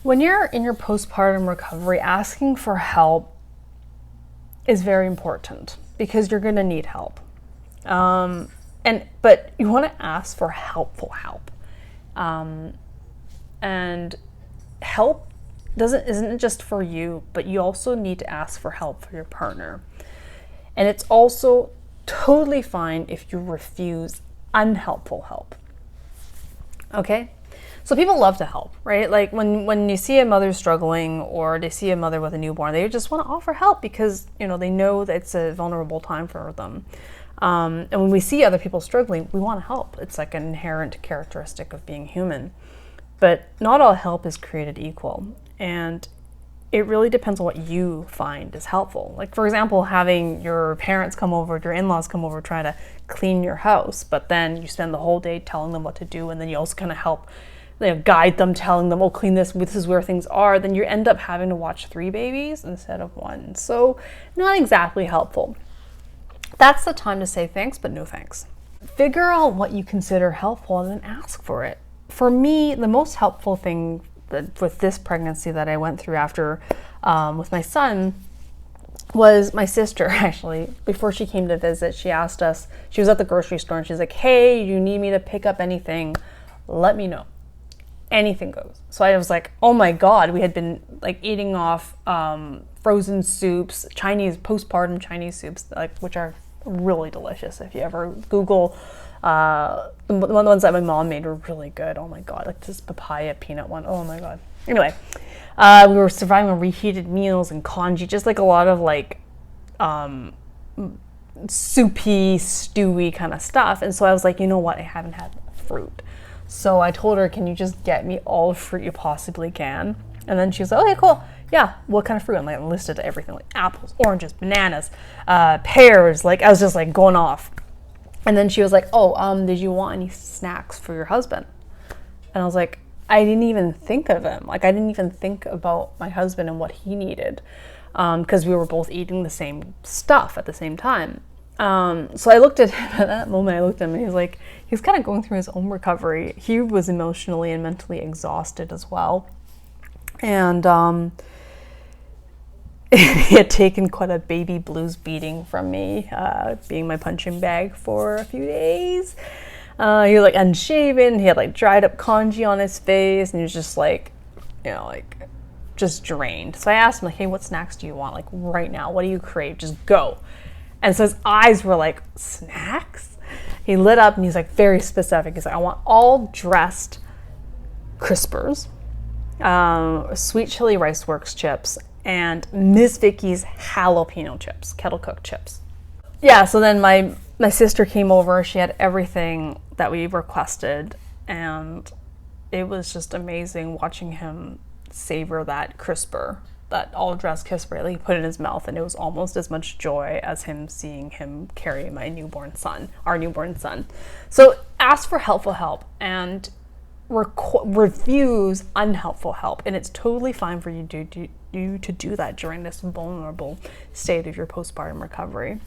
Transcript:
When you're in your postpartum recovery, asking for help is very important because you're going to need help. But you want to ask for helpful help. And help isn't just for you, but you also need to ask for help for your partner. And it's also totally fine if you refuse unhelpful help. Okay? So people love to help, right? Like when you see a mother struggling or they see a mother with a newborn, they just want to offer help because, they know that it's a vulnerable time for them. And when we see other people struggling, we want to help. It's like an inherent characteristic of being human. But not all help is created equal. And it really depends on what you find is helpful. Like, for example, having your parents come over, your in-laws come over, try to clean your house, but then you spend the whole day telling them what to do, and then you also kind of help guide them, telling them, this is where things are, then you end up having to watch 3 babies instead of 1. So not exactly helpful. That's the time to say thanks, but no thanks. Figure out what you consider helpful and then ask for it. For me, the most helpful thing with this pregnancy that I went through after with my son was my sister. Actually, before she came to visit, she asked us, she was at the grocery store and she's like, hey, you need me to pick up anything, let me know. Anything goes. So I was like, oh my God, we had been eating off frozen soups, postpartum Chinese soups, which are really delicious. If you ever Google, the ones that my mom made were really good. Oh my God, this papaya peanut one. Oh my God. Anyway, we were surviving on reheated meals and congee, just a lot of soupy, stewy kind of stuff. And so I was like, you know what? I haven't had fruit. So I told her, can you just get me all the fruit you possibly can? And then she was like, okay, cool. Yeah, what kind of fruit? And I listed everything, apples, oranges, bananas, pears. I was just going off. And then she was like, did you want any snacks for your husband? And I was like, I didn't even think of him. I didn't even think about my husband and what he needed, because we were both eating the same stuff at the same time. So I looked at him at that moment. I looked at him and he's kind of going through his own recovery. He was emotionally and mentally exhausted as well. And he had taken quite a baby blues beating from me, being my punching bag for a few days. He was unshaven. He had dried up congee on his face, and he was just just drained. So I asked him hey, what snacks do you want? Right now, what do you crave? Just go. And so his eyes were snacks? He lit up and he's very specific. He's I want all dressed Crispers, sweet chili rice works chips, and Miss Vicky's jalapeno chips, kettle cooked chips. Yeah, so then my sister came over. She had everything that we requested, and it was just amazing watching him savor that crisper, that all dressed crisper. He put it in his mouth, and it was almost as much joy as him seeing him carry our newborn son. So ask for helpful help and refuse unhelpful help, and it's totally fine for you to do that during this vulnerable state of your postpartum recovery.